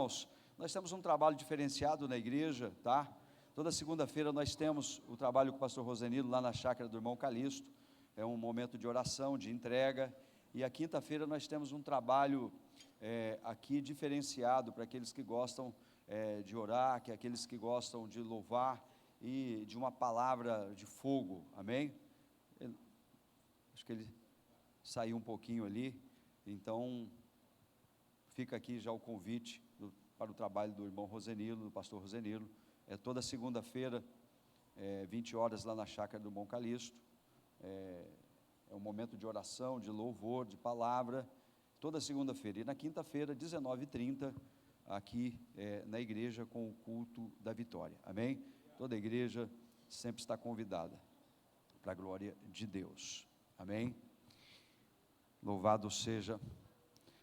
Irmãos, nós temos um trabalho diferenciado na igreja, tá? Toda segunda-feira nós temos o trabalho com o pastor Rosenilo lá na chácara do irmão Calixto. É um momento de oração, de entrega. E a quinta-feira nós temos um trabalho aqui diferenciado para aqueles que gostam de orar, que aqueles que gostam de louvar e de uma palavra de fogo, amém? Acho que ele saiu um pouquinho ali, então fica aqui já o convite para o trabalho do irmão Rosenilo, do pastor Rosenilo. É toda segunda-feira, 20 horas lá na chácara do irmão Calixto. É um momento de oração, de louvor, de palavra, toda segunda-feira. E na quinta-feira, 19h30, aqui na igreja com o culto da vitória, amém? Toda a igreja sempre está convidada, para a glória de Deus, amém? Louvado seja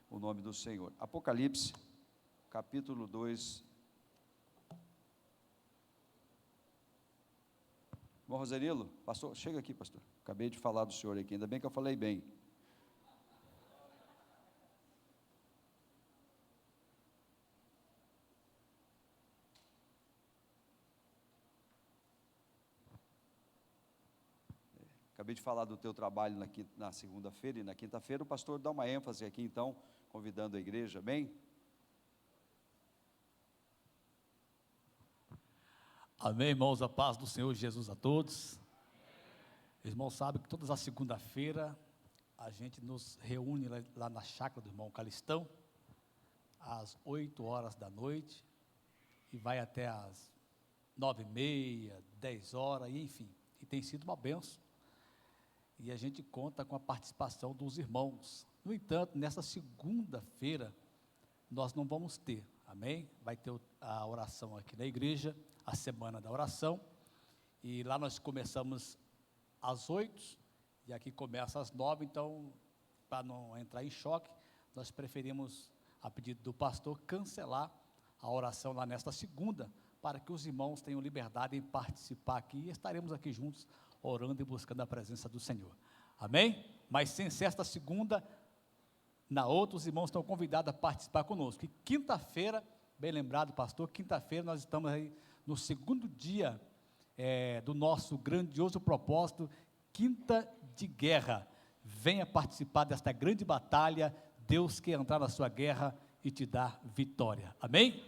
o nome do Senhor. Apocalipse, capítulo 2. Irmão Rosenilo, pastor, chega aqui, pastor. Acabei de falar do senhor aqui, ainda bem que eu falei bem. Acabei de falar do teu trabalho na segunda-feira e na quinta-feira. O pastor dá uma ênfase aqui, então, convidando a igreja, bem? Amém, irmãos, a paz do Senhor Jesus a todos. Irmãos, sabem que todas as segunda-feira a gente nos reúne lá na chácara do irmão Calistão, às 8 horas da noite, e vai até às 9h30, 10 horas, e enfim, e tem sido uma bênção, e a gente conta com a participação dos irmãos. No entanto, nessa segunda-feira, nós não vamos ter, amém? Vai ter a oração aqui na igreja, a semana da oração, e lá nós começamos às 8, e aqui começa às 9, então, para não entrar em choque, nós preferimos, a pedido do pastor, cancelar a oração lá nesta segunda, para que os irmãos tenham liberdade em participar aqui, e estaremos aqui juntos, orando e buscando a presença do Senhor, amém? Mas sem ser esta segunda, na outra, os irmãos estão convidados a participar conosco. E quinta-feira, bem lembrado, pastor, quinta-feira nós estamos aí no segundo dia do nosso grandioso propósito, Quinta de Guerra. Venha participar desta grande batalha. Deus quer entrar na sua guerra e te dar vitória. Amém?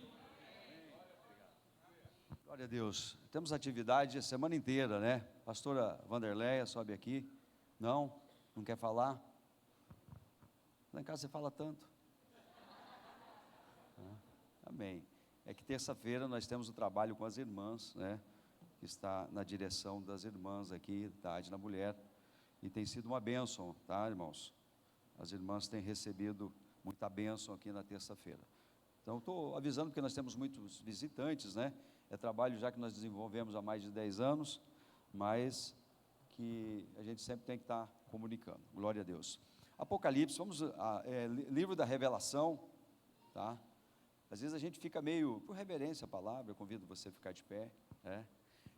Glória a Deus. Temos atividade a semana inteira, né? Pastora Vanderleia, sobe aqui. Não quer falar? Lá em casa você fala tanto. Amém. É que terça-feira nós temos o trabalho com as irmãs, né? Que está na direção das irmãs aqui, da Adna Mulher, e tem sido uma bênção, tá, irmãos? As irmãs têm recebido muita bênção aqui na terça-feira. Então, estou avisando porque nós temos muitos visitantes, né? É trabalho já que nós desenvolvemos há mais de 10 anos, mas que a gente sempre tem que estar comunicando. Glória a Deus. Apocalipse, vamos, livro da Revelação, tá? Às vezes a gente fica meio, por reverência à palavra, eu convido você a ficar de pé, né?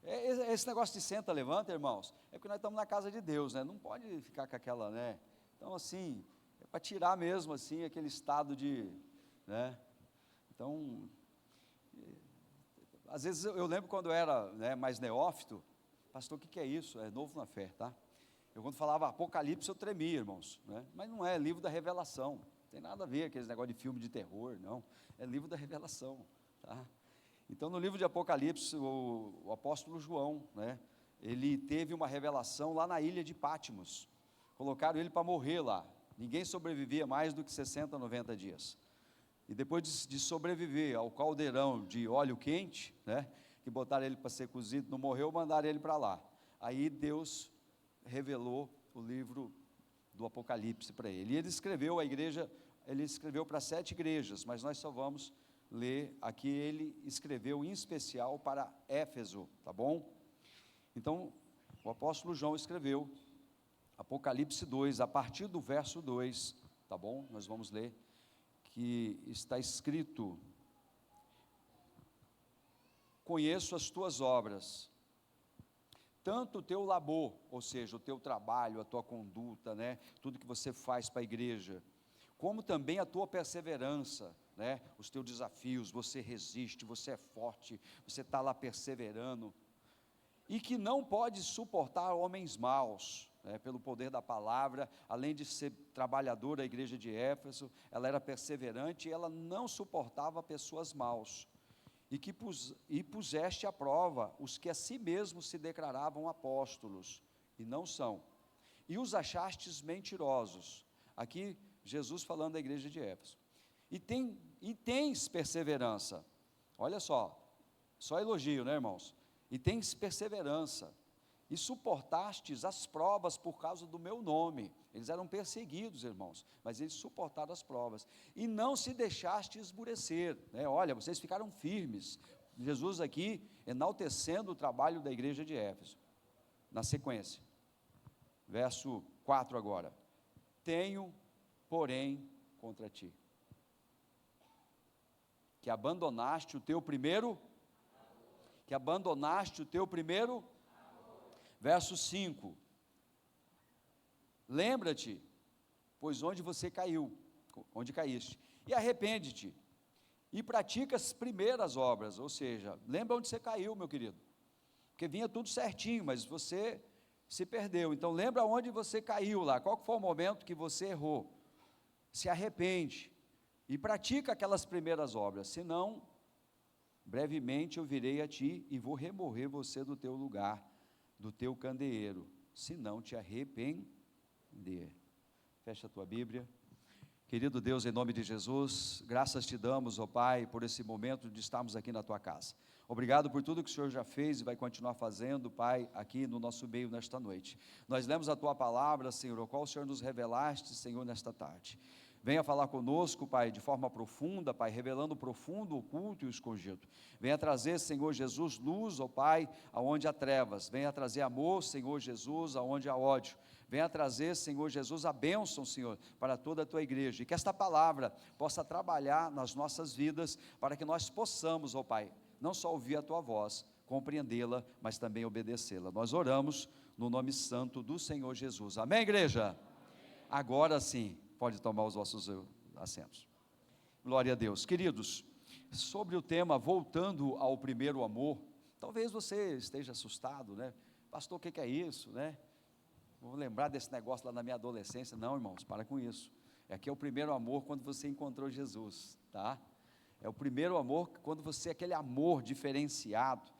Esse negócio de senta, levanta, irmãos, é porque nós estamos na casa de Deus, né? Não pode ficar com aquela, né? Então, assim, é para tirar mesmo, assim, aquele estado de, né? Então, às vezes eu lembro quando eu era, né, mais neófito, pastor, o que é isso? É novo na fé, tá? Eu quando falava Apocalipse eu tremia, irmãos, né? Mas não é livro da Revelação, não tem nada a ver com aqueles negócio de filme de terror, não, é livro da Revelação, tá? Então no livro de Apocalipse, o apóstolo João, né, ele teve uma revelação lá na ilha de Patmos, colocaram ele para morrer lá, ninguém sobrevivia mais do que 60, 90 dias, e depois de sobreviver ao caldeirão de óleo quente, né, que botaram ele para ser cozido, não morreu, mandaram ele para lá, aí Deus revelou o livro do Apocalipse para ele, e ele escreveu a igreja, ele escreveu para 7 igrejas, mas nós só vamos ler aqui, ele escreveu em especial para Éfeso, tá bom? Então, o apóstolo João escreveu Apocalipse 2, a partir do verso 2, tá bom? Nós vamos ler, que está escrito: conheço as tuas obras, tanto o teu labor, ou seja, o teu trabalho, a tua conduta, né? Tudo que você faz para a igreja, como também a tua perseverança, né, os teus desafios, você resiste, você é forte, você está lá perseverando, e que não pode suportar homens maus, né, pelo poder da palavra. Além de ser trabalhadora, a igreja de Éfeso, ela era perseverante, e ela não suportava pessoas maus, e puseste à prova os que a si mesmos se declaravam apóstolos, e não são, e os achastes mentirosos. Aqui, Jesus falando da igreja de Éfeso, e tens perseverança, olha só elogio, né, irmãos? E tens perseverança, e suportastes as provas por causa do meu nome. Eles eram perseguidos, irmãos, mas eles suportaram as provas, e não se deixaste esmurecer, né? Olha, vocês ficaram firmes. Jesus aqui enaltecendo o trabalho da igreja de Éfeso. Na sequência, verso 4 agora: tenho, porém, contra ti, que abandonaste o teu primeiro, verso 5, lembra-te, pois onde caíste, e arrepende-te, e pratica as primeiras obras. Ou seja, lembra onde você caiu, meu querido, porque vinha tudo certinho, mas você se perdeu. Então lembra onde você caiu lá, qual foi o momento que você errou, se arrepende, e pratica aquelas primeiras obras, senão, brevemente eu virei a ti, e vou remover você do teu lugar, do teu candeeiro, se não te arrepender. Fecha a tua Bíblia. Querido Deus, em nome de Jesus, graças te damos, ó Pai, por esse momento de estarmos aqui na tua casa. Obrigado por tudo que o Senhor já fez e vai continuar fazendo, Pai, aqui no nosso meio nesta noite. Nós lemos a tua palavra, Senhor, o qual o Senhor nos revelaste, Senhor, nesta tarde. Venha falar conosco, Pai, de forma profunda, Pai, revelando o profundo, oculto e o escondido. Venha trazer, Senhor Jesus, luz, ó Pai, aonde há trevas. Venha trazer amor, Senhor Jesus, aonde há ódio. Venha trazer, Senhor Jesus, a bênção, Senhor, para toda a tua igreja. E que esta palavra possa trabalhar nas nossas vidas, para que nós possamos, ó Pai, não só ouvir a tua voz, compreendê-la, mas também obedecê-la. Nós oramos no nome santo do Senhor Jesus. Amém, igreja? Amém. Agora sim, pode tomar os vossos assentos. Glória a Deus. Queridos, sobre o tema voltando ao primeiro amor, talvez você esteja assustado, né? Pastor, o que é isso, né? Vou lembrar desse negócio lá na minha adolescência. Não, irmãos, para com isso. Aqui é o primeiro amor quando você encontrou Jesus, tá? É o primeiro amor quando você, aquele amor diferenciado,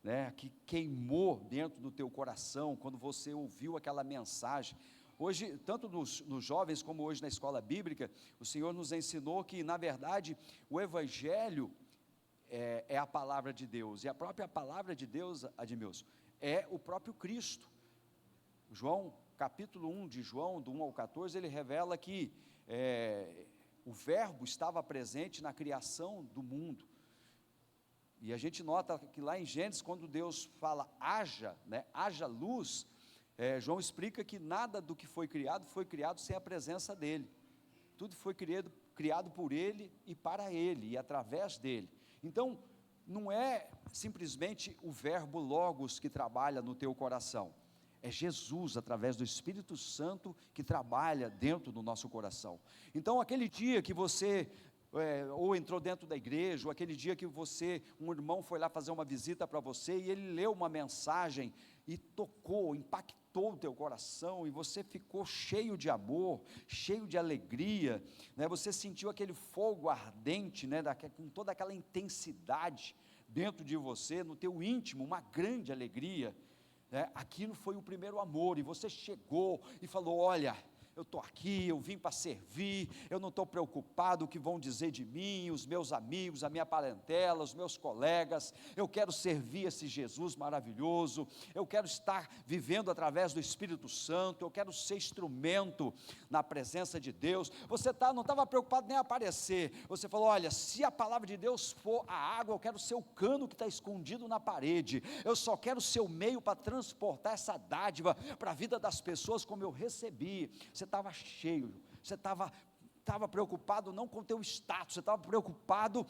né, que queimou dentro do teu coração, quando você ouviu aquela mensagem. Hoje, tanto nos jovens como hoje na escola bíblica, o Senhor nos ensinou que, na verdade, o Evangelho é a palavra de Deus, e a própria palavra de Deus, Admilson, é o próprio Cristo. João, capítulo 1 de João, do 1 ao 14, ele revela que o verbo estava presente na criação do mundo, e a gente nota que lá em Gênesis, quando Deus fala haja, né, haja luz, João explica que nada do que foi criado sem a presença dele. Tudo foi criado por ele e para ele, e através dele. Então, não é simplesmente o verbo logos que trabalha no teu coração, é Jesus, através do Espírito Santo, que trabalha dentro do nosso coração. Então, aquele dia que você ou entrou dentro da igreja, ou aquele dia que um irmão foi lá fazer uma visita para você, e ele leu uma mensagem, e tocou, impactou o teu coração, e você ficou cheio de amor, cheio de alegria, né? Você sentiu aquele fogo ardente, né? Com toda aquela intensidade dentro de você, no teu íntimo, uma grande alegria, aquilo foi o primeiro amor, e você chegou e falou: olha, eu estou aqui, eu vim para servir, eu não estou preocupado o que vão dizer de mim, os meus amigos, a minha parentela, os meus colegas, eu quero servir esse Jesus maravilhoso, eu quero estar vivendo através do Espírito Santo, eu quero ser instrumento na presença de Deus. Você não estava preocupado nem aparecer, você falou: olha, se a palavra de Deus for a água, eu quero ser o cano que está escondido na parede, eu só quero ser o meio para transportar essa dádiva para a vida das pessoas como eu recebi. Você estava cheio, você estava estava preocupado não com o teu status, você estava preocupado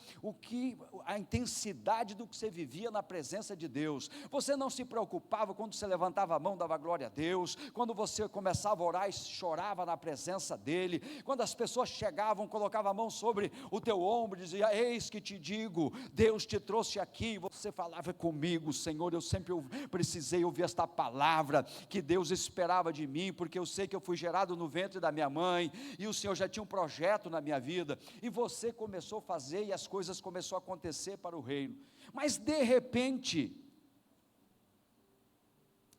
a intensidade do que você vivia na presença de Deus. Você não se preocupava quando você levantava a mão, dava glória a Deus, quando você começava a orar e chorava na presença dele, quando as pessoas chegavam, colocavam a mão sobre o teu ombro e dizia: eis que te digo, Deus te trouxe aqui. Você falava: comigo, Senhor, eu sempre precisei ouvir esta palavra que Deus esperava de mim, porque eu sei que eu fui gerado no ventre da minha mãe, e o Senhor já tinha um projeto na minha vida, e você começou a fazer, e as coisas começaram a acontecer para o reino. Mas de repente,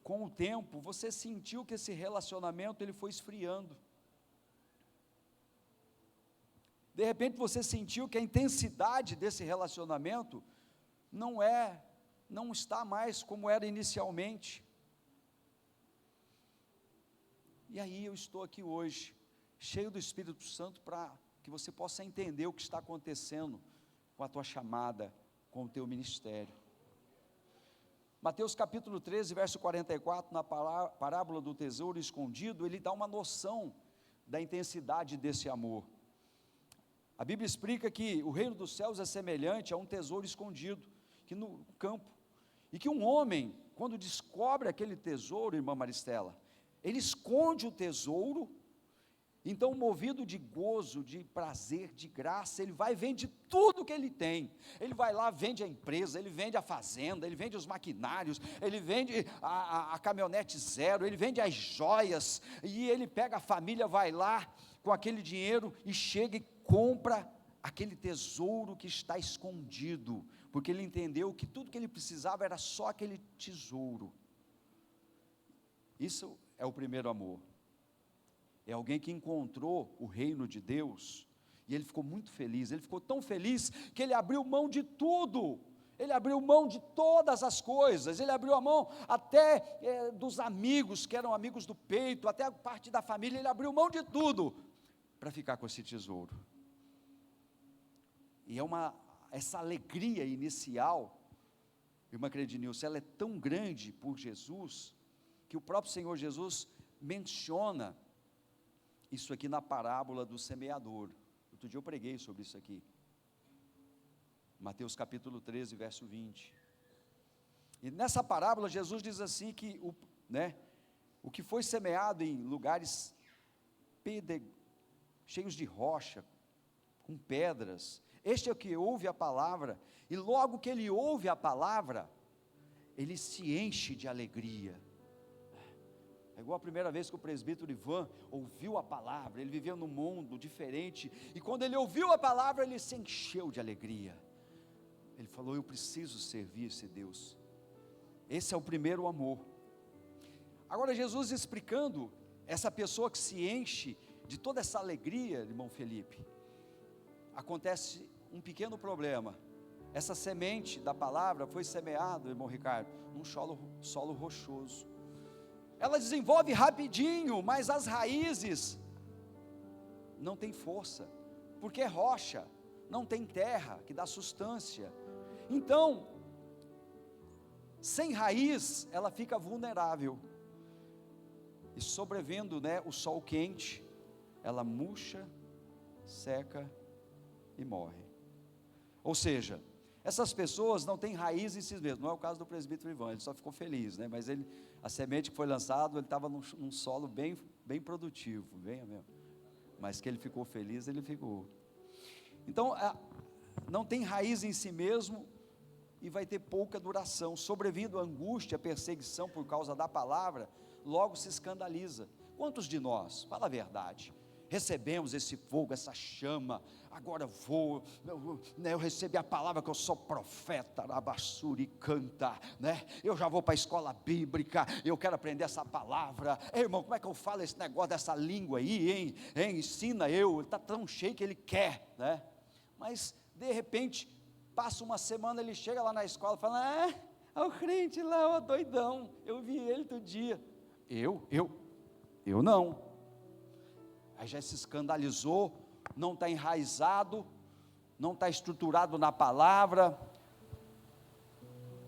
com o tempo, você sentiu que esse relacionamento ele foi esfriando. De repente você sentiu que a intensidade desse relacionamento não está mais como era inicialmente. E aí eu estou aqui hoje, cheio do Espírito Santo, para que você possa entender o que está acontecendo com a tua chamada, com o teu ministério. Mateus capítulo 13, verso 44, na parábola do tesouro escondido, ele dá uma noção da intensidade desse amor. A Bíblia explica que o reino dos céus é semelhante a um tesouro escondido, que no campo, e que um homem, quando descobre aquele tesouro, irmã Maristela, ele esconde o tesouro. Então, movido de gozo, de prazer, de graça, ele vai e vende tudo que ele tem. Ele vai lá, vende a empresa, ele vende a fazenda, ele vende os maquinários, ele vende a caminhonete zero, ele vende as joias, e ele pega a família, vai lá com aquele dinheiro e chega e compra aquele tesouro que está escondido, porque ele entendeu que tudo que ele precisava era só aquele tesouro. Isso é o primeiro amor. É alguém que encontrou o reino de Deus, e ele ficou muito feliz. Ele ficou tão feliz, que ele abriu mão de tudo, ele abriu mão de todas as coisas, ele abriu a mão até dos amigos, que eram amigos do peito, até a parte da família, ele abriu mão de tudo, para ficar com esse tesouro. E essa alegria inicial, irmã Credinilson, ela é tão grande por Jesus, que o próprio Senhor Jesus menciona isso aqui na parábola do semeador. Outro dia eu preguei sobre isso aqui, Mateus capítulo 13, verso 20, e nessa parábola Jesus diz assim, que o que foi semeado em lugares cheios de rocha, com pedras, este é o que ouve a palavra, e logo que ele ouve a palavra, ele se enche de alegria. É igual a primeira vez que o presbítero Ivan ouviu a palavra. Ele vivia num mundo diferente, e quando ele ouviu a palavra, ele se encheu de alegria. Ele falou: eu preciso servir esse Deus. Esse é o primeiro amor. Agora Jesus explicando, essa pessoa que se enche de toda essa alegria, irmão Felipe, acontece um pequeno problema. Essa semente da palavra foi semeada, irmão Ricardo, num solo rochoso. Ela desenvolve rapidinho, mas as raízes não têm força, porque é rocha, não tem terra que dá sustância. Então, sem raiz, ela fica vulnerável, e sobrevendo o sol quente, ela murcha, seca e morre. Ou seja, essas pessoas não têm raiz em si mesmas. Não é o caso do presbítero Ivan, ele só ficou feliz, mas a semente que foi lançada, ele estava num solo bem produtivo, mas que ele ficou feliz, ele ficou. Então, não tem raiz em si mesmo, e vai ter pouca duração. Sobrevindo a angústia, a perseguição por causa da palavra, logo se escandaliza. Quantos de nós, fala a verdade, recebemos esse fogo, essa chama, agora eu recebi a palavra que eu sou profeta, Rabassuri canta, eu já vou para a escola bíblica, eu quero aprender essa palavra. Ei, irmão, como é que eu falo esse negócio dessa língua aí, hein? Ensina ele está tão cheio que ele quer, mas de repente, passa uma semana, ele chega lá na escola, fala: o crente lá, o doidão, eu vi ele todo dia. Eu não. Aí já se escandalizou, não está enraizado, não está estruturado na palavra.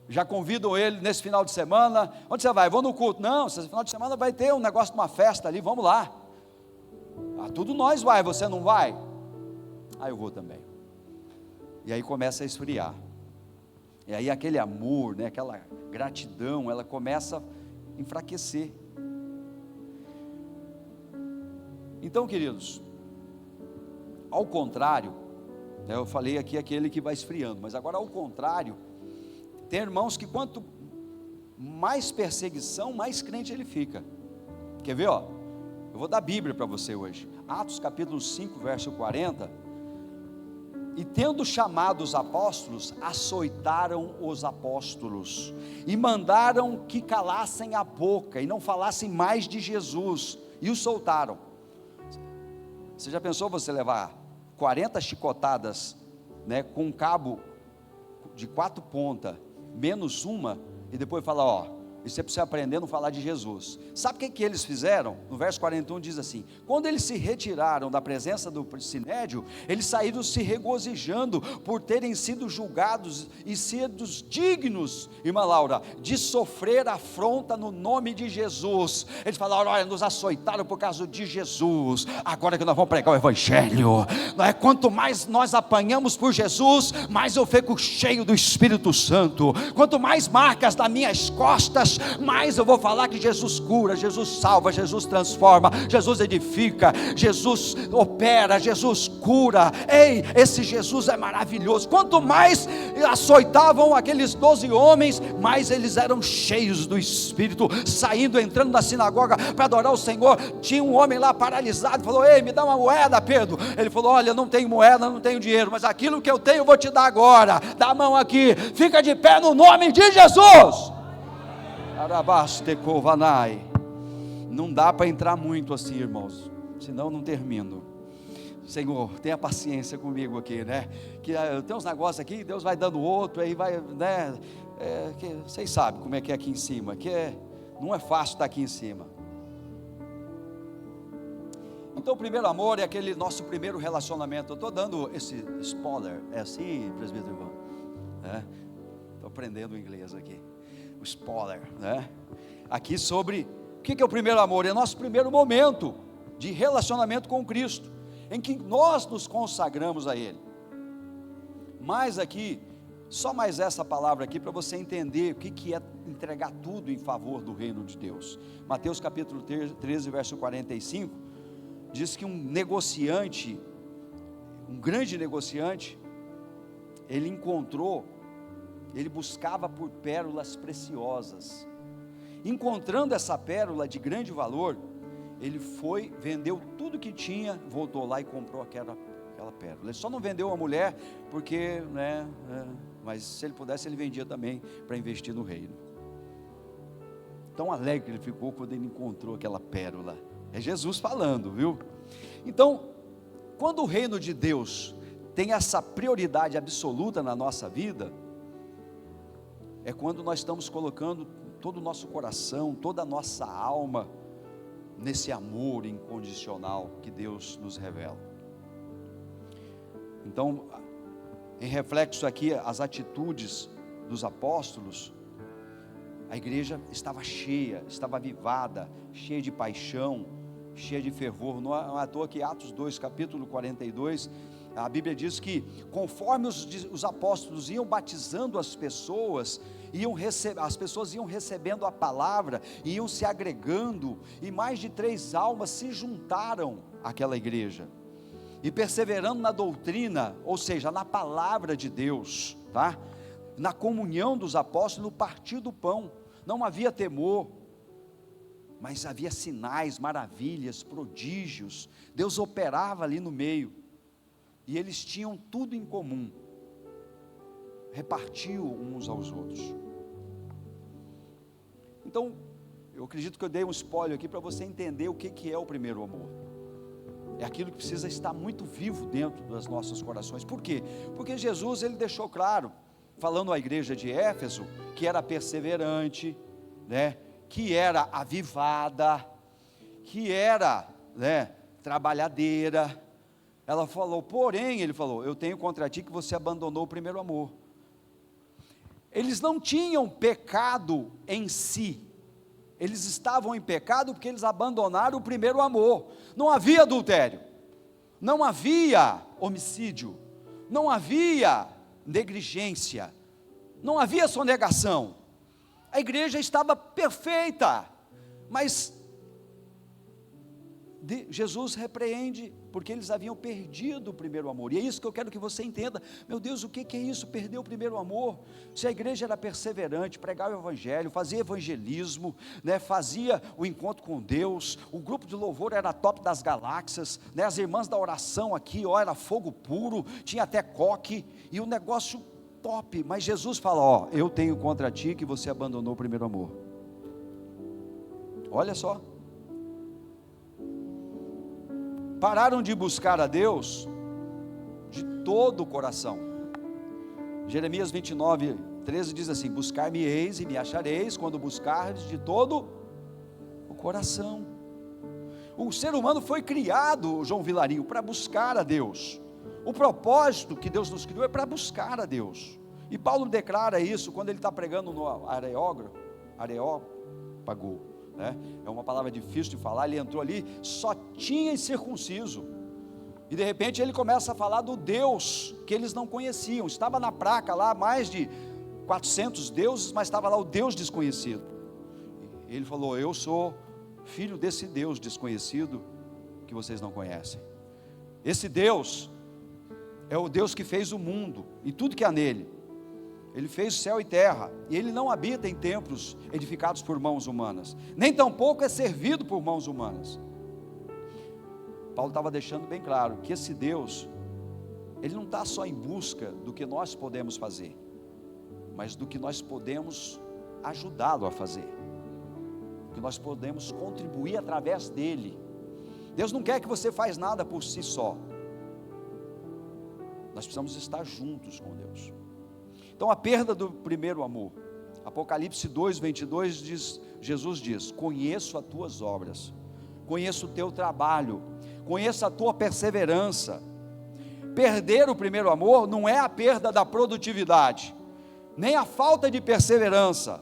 Já convidam ele nesse final de semana: onde você vai? Vou no culto. Não, esse final de semana vai ter um negócio de uma festa ali, vamos lá. tudo nós vai, você não vai? Eu vou também. E aí começa a esfriar. E aí aquele amor, né, aquela gratidão, ela começa a enfraquecer. Então, queridos, ao contrário, eu falei aqui aquele que vai esfriando, mas agora ao contrário, tem irmãos que quanto mais perseguição, mais crente ele fica. Quer ver, ó? Eu vou dar a Bíblia para você hoje. Atos capítulo 5, verso 40. E tendo chamado os apóstolos, açoitaram os apóstolos, e mandaram que calassem a boca, e não falassem mais de Jesus, e os soltaram. Você já pensou você levar 40 chicotadas, né, com um cabo de 4 pontas, menos uma, e depois falar, ó, isso é para você aprender a não falar de Jesus. Sabe o que eles fizeram? No verso 41 diz assim: quando eles se retiraram da presença do sinédrio, eles saíram se regozijando por terem sido julgados e sido dignos, irmã Laura, de sofrer afronta no nome de Jesus. Eles falaram, olha, nos açoitaram por causa de Jesus, agora que nós vamos pregar o evangelho, não é? Quanto mais nós apanhamos por Jesus, mais eu fico cheio do Espírito Santo. Quanto mais marcas nas minhas costas, mais eu vou falar que Jesus cura, Jesus salva, Jesus transforma, Jesus edifica, Jesus opera, Jesus cura. Ei, esse Jesus é maravilhoso. Quanto mais açoitavam aqueles 12 homens, mais eles eram cheios do Espírito, saindo, entrando na sinagoga para adorar o Senhor. Tinha um homem lá paralisado, falou, ei, me dá uma moeda, Pedro. Ele falou, olha, eu não tenho moeda, não tenho dinheiro, mas aquilo que eu tenho eu vou te dar agora. Dá a mão aqui, fica de pé no nome de Jesus. Não dá para entrar muito assim, irmãos, senão não termino. Senhor, tenha paciência comigo aqui, né? Que tem uns negócios aqui, Deus vai dando outro, aí vai, né? Vocês sabem como é que é aqui em cima, não é fácil estar aqui em cima. Então, o primeiro amor é aquele nosso primeiro relacionamento. Eu estou dando esse spoiler, é assim, presbítero Ivan? Estou aprendendo inglês aqui. O spoiler, né? Aqui sobre o que é o primeiro amor. É nosso primeiro momento de relacionamento com Cristo, em que nós nos consagramos a Ele. Mas aqui, só mais essa palavra aqui para você entender o que é entregar tudo em favor do reino de Deus. Mateus capítulo 13, verso 45, diz que um negociante, um grande negociante, ele buscava por pérolas preciosas. Encontrando essa pérola de grande valor, ele foi, vendeu tudo que tinha, voltou lá e comprou aquela pérola. Ele só não vendeu a mulher, porque, né, mas se ele pudesse, ele vendia também, para investir no reino. Tão alegre ele ficou quando ele encontrou aquela pérola. É Jesus falando, viu? Então, quando o reino de Deus tem essa prioridade absoluta na nossa vida, é quando nós estamos colocando todo o nosso coração, toda a nossa alma nesse amor incondicional que Deus nos revela. Então, em reflexo aqui, as atitudes dos apóstolos, a igreja estava cheia, estava avivada, cheia de paixão, cheia de fervor. Não é à toa que Atos 2, capítulo 42, a Bíblia diz que conforme os apóstolos iam batizando as pessoas, as pessoas iam recebendo a palavra, iam se agregando, e mais de 3 almas se juntaram àquela igreja, e perseverando na doutrina, ou seja, na palavra de Deus, tá? Na comunhão dos apóstolos, no partir do pão. Não havia temor, mas havia sinais, maravilhas, prodígios. Deus operava ali no meio, e eles tinham tudo em comum, repartiam uns aos outros. Então, eu acredito que eu dei um spoiler aqui para você entender o que é o primeiro amor. É aquilo que precisa estar muito vivo dentro dos nossos corações. Por quê? Porque Jesus, ele deixou claro, falando à igreja de Éfeso, que era perseverante, né, que era avivada, que era, né, trabalhadeira. Ela falou, porém, ele falou, eu tenho contra ti que você abandonou o primeiro amor. Eles não tinham pecado em si, Eles estavam em pecado porque eles abandonaram o primeiro amor. Não havia adultério, não havia homicídio, não havia negligência, não havia sonegação. A igreja estava perfeita, mas Jesus repreende, porque eles haviam perdido o primeiro amor, e é isso que eu quero que você entenda. Meu Deus, o que é isso, perder o primeiro amor? Se a igreja era perseverante, pregava o evangelho, fazia evangelismo, né, fazia o encontro com Deus, o grupo de louvor era top das galáxias, né, as irmãs da oração aqui, era fogo puro, tinha até coque, e o negócio top, mas Jesus fala, eu tenho contra ti que você abandonou o primeiro amor. Olha só, pararam de buscar a Deus de todo o coração. Jeremias 29, 13 diz assim: buscar-me-eis e me achareis, quando buscardes de todo o coração. O ser humano foi criado, João Vilarinho, para buscar a Deus. O propósito que Deus nos criou é para buscar a Deus. E Paulo declara isso quando ele está pregando no Areópago, né? É uma palavra difícil de falar. Ele entrou ali, só tinha incircunciso, e de repente ele começa a falar do Deus que eles não conheciam. Estava na placa lá mais de 400 deuses, mas estava lá o Deus desconhecido. Ele falou: eu sou filho desse Deus desconhecido que vocês não conhecem. Esse Deus é o Deus que fez o mundo e tudo que há nele. Ele fez céu e terra, e Ele não habita em templos edificados por mãos humanas, nem tampouco é servido por mãos humanas. Paulo estava deixando bem claro que esse Deus, Ele não está só em busca do que nós podemos fazer, mas do que nós podemos ajudá-lo a fazer, do que nós podemos contribuir através dele. Deus não quer que você faça nada por si só, nós precisamos estar juntos com Deus. Então a perda do primeiro amor, Apocalipse 2, 22 Jesus diz: conheço as tuas obras, conheço o teu trabalho, conheço a tua perseverança. Perder o primeiro amor não é a perda da produtividade, nem a falta de perseverança.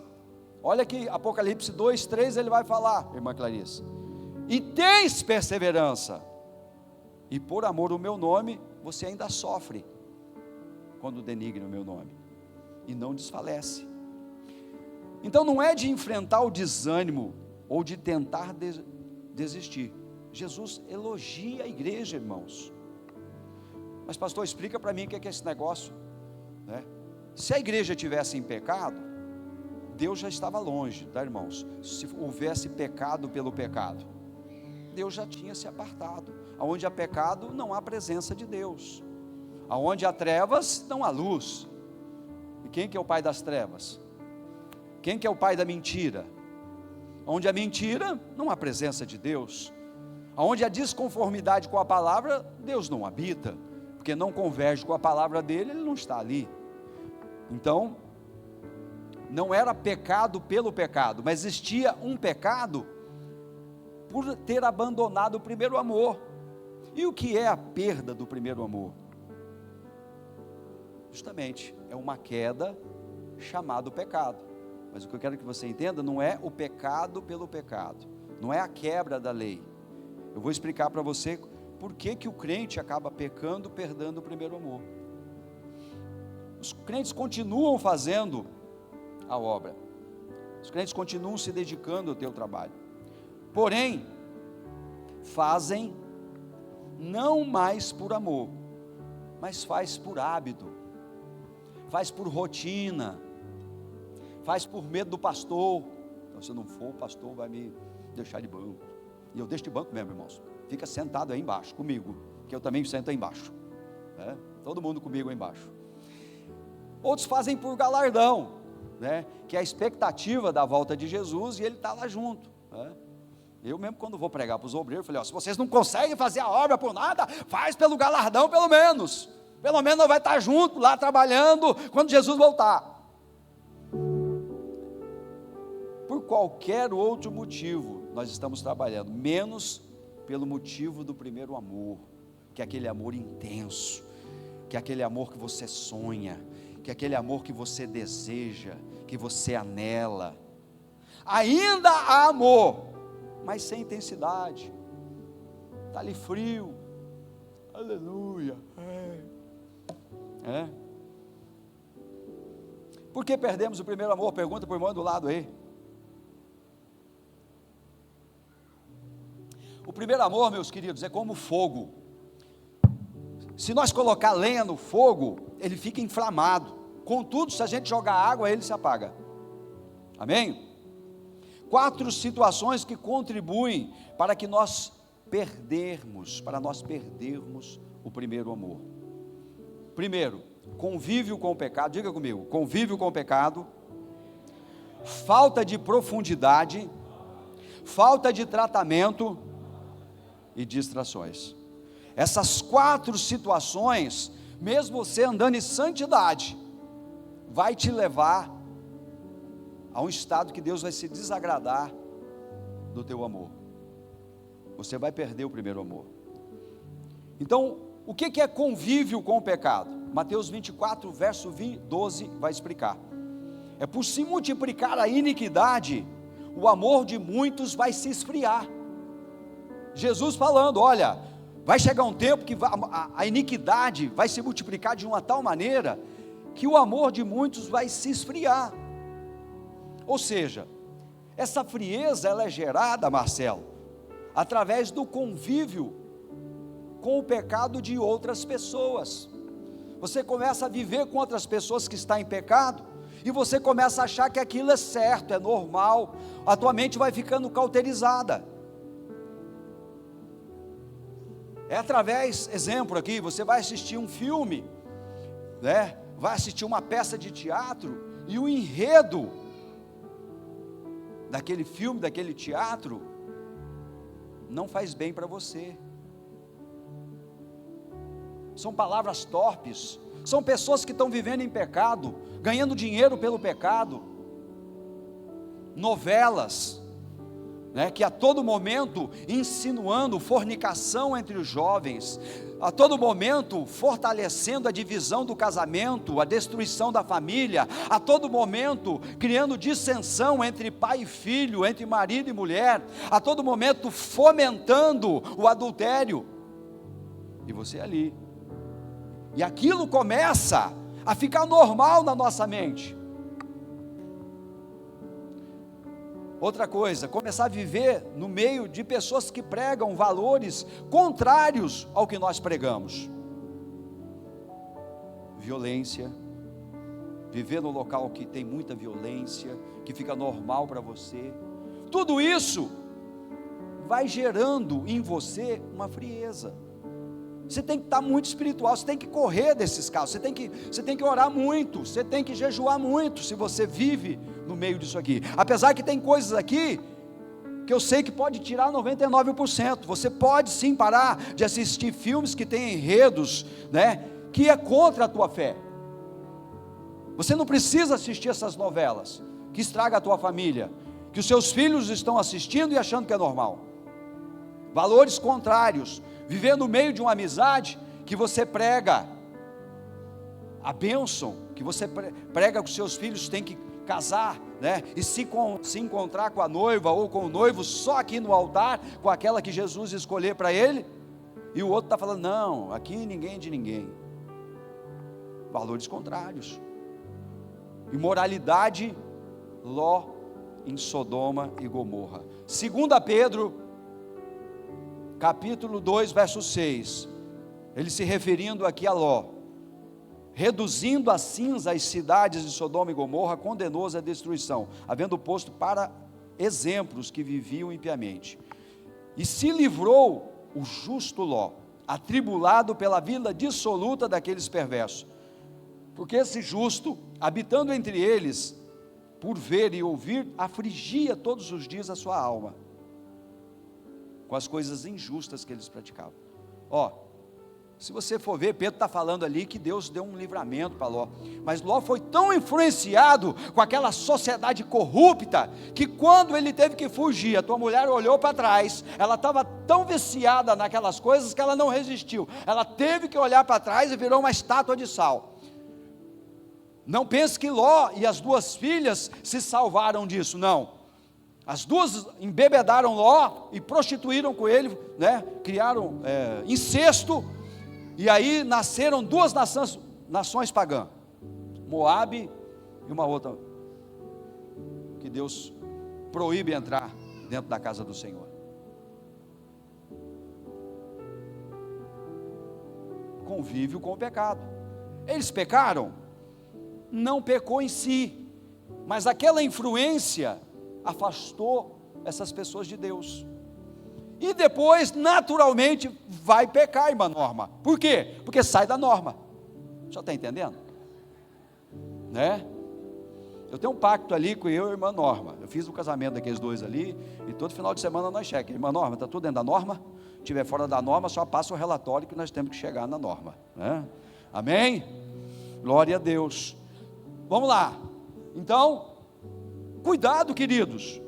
Olha aqui, Apocalipse 2, 3, ele vai falar, irmã Clarice: e tens perseverança, e por amor ao meu nome, você ainda sofre, quando denigre o meu nome, e não desfalece. Então não é de enfrentar o desânimo, ou de tentar desistir. Jesus elogia a igreja, irmãos. Mas pastor, explica para mim o que é esse negócio, né? Se a igreja tivesse em pecado, Deus já estava longe, tá, irmãos? Se houvesse pecado pelo pecado, Deus já tinha se apartado. Aonde há pecado, não há presença de Deus. Aonde há trevas, não há luz. E quem que é o pai das trevas? Quem que é o pai da mentira? Onde há mentira, não há presença de Deus. Onde há desconformidade com a palavra, Deus não habita, porque não converge com a palavra dele, ele não está ali. Então, não era pecado pelo pecado, mas existia um pecado por ter abandonado o primeiro amor. E o que é a perda do primeiro amor? Justamente, é uma queda chamado pecado. Mas o que eu quero que você entenda, não é o pecado pelo pecado, não é a quebra da lei. Eu vou explicar para você por que o crente acaba pecando, perdendo o primeiro amor. Os crentes continuam fazendo a obra, os crentes continuam se dedicando ao teu trabalho, porém, fazem não mais por amor, mas faz por hábito, faz por rotina, faz por medo do pastor. Então, se eu não for, o pastor vai me deixar de banco, e eu deixo de banco mesmo, irmãos. Fica sentado aí embaixo comigo, que eu também sento aí embaixo, né? Todo mundo comigo aí embaixo. Outros fazem por galardão, né? Que é a expectativa da volta de Jesus, e ele está lá junto, né? Eu mesmo, quando vou pregar para os obreiros, eu falei: se vocês não conseguem fazer a obra por nada, faz pelo galardão, pelo menos nós vai estar junto lá trabalhando quando Jesus voltar. Por qualquer outro motivo nós estamos trabalhando, menos pelo motivo do primeiro amor, que é aquele amor intenso, que é aquele amor que você sonha, que é aquele amor que você deseja, que você anela. ainda há amor, mas sem intensidade, está ali frio, aleluia, Por que perdemos o primeiro amor? Pergunta para o irmão do lado aí. O primeiro amor, meus queridos, é como fogo. Se nós colocar lenha no fogo, ele fica inflamado. Contudo, se a gente jogar água, ele se apaga. Amém? 4 situações que contribuem para nós perdermos o primeiro amor. Primeiro, convívio com o pecado. Diga comigo, convívio com o pecado, falta de profundidade, falta de tratamento e distrações. Essas 4 situações, mesmo você andando em santidade, vai te levar a um estado que Deus vai se desagradar do teu amor. Você vai perder o primeiro amor. Então, o que é convívio com o pecado? Mateus 24, verso 12 vai explicar. É por se multiplicar a iniquidade, o amor de muitos vai se esfriar. Jesus falando, olha, vai chegar um tempo que a iniquidade vai se multiplicar de uma tal maneira, que o amor de muitos vai se esfriar. Ou seja, essa frieza ela é gerada, Marcelo, através do convívio com o pecado de outras pessoas. Você começa a viver com outras pessoas que estão em pecado, e você começa a achar que aquilo é certo, é normal, a tua mente vai ficando cauterizada. É através, exemplo aqui, você vai assistir um filme, vai assistir uma peça de teatro, e o enredo daquele filme, daquele teatro, não faz bem para você. São palavras torpes, são pessoas que estão vivendo em pecado, ganhando dinheiro pelo pecado, novelas, que a todo momento insinuando fornicação entre os jovens, a todo momento fortalecendo a divisão do casamento, a destruição da família, a todo momento criando dissensão entre pai e filho, entre marido e mulher, a todo momento fomentando o adultério, e você ali, e aquilo começa a ficar normal na nossa mente. Outra coisa, começar a viver no meio de pessoas que pregam valores contrários ao que nós pregamos. Violência, viver no local que tem muita violência, que fica normal para você, tudo isso vai gerando em você uma frieza. Você tem que estar muito espiritual, você tem que correr desses casos, você tem que orar muito, você tem que jejuar muito, se você vive no meio disso aqui. Apesar que tem coisas aqui, que eu sei que pode tirar 99%, você pode sim parar de assistir filmes que têm enredos, que é contra a tua fé. Você não precisa assistir essas novelas, que estraga a tua família, que os seus filhos estão assistindo e achando que é normal. Valores contrários, viver no meio de uma amizade que você prega a bênção, que você prega que os seus filhos têm que casar, e se encontrar com a noiva ou com o noivo só aqui no altar, com aquela que Jesus escolher para ele, e o outro está falando, não, aqui ninguém é de ninguém. Valores contrários, imoralidade, Ló em Sodoma e Gomorra. 2 Pedro capítulo 2, verso 6, ele se referindo aqui a Ló, reduzindo a cinza as cidades de Sodoma e Gomorra, condenou-as à destruição, havendo posto para exemplos que viviam impiamente, e se livrou o justo Ló, atribulado pela vida dissoluta daqueles perversos, porque esse justo, habitando entre eles, por ver e ouvir, afligia todos os dias a sua alma, com as coisas injustas que eles praticavam. Se você for ver, Pedro está falando ali que Deus deu um livramento para Ló, mas Ló foi tão influenciado com aquela sociedade corrupta, que quando ele teve que fugir, a tua mulher olhou para trás, ela estava tão viciada naquelas coisas que ela não resistiu, ela teve que olhar para trás e virou uma estátua de sal. Não pense que Ló e as 2 filhas se salvaram disso, não. As duas embebedaram Ló e prostituíram com ele, né? Criaram incesto, e aí nasceram duas nações pagãs, Moabe e uma outra, que Deus proíbe entrar dentro da casa do Senhor. Convívio com o pecado. Eles pecaram? Não pecou em si, mas aquela influência afastou essas pessoas de Deus. E depois, naturalmente, vai pecar, irmã Norma. Por quê? Porque sai da norma. Já está entendendo? Né? Eu tenho um pacto ali com eu e a irmã Norma. Eu fiz o casamento daqueles dois ali, e todo final de semana nós chequemos. Irmã Norma, está tudo dentro da norma? Se estiver fora da norma, só passa o relatório que nós temos que chegar na norma, né? Amém? Glória a Deus. Vamos lá. Então, cuidado, queridos,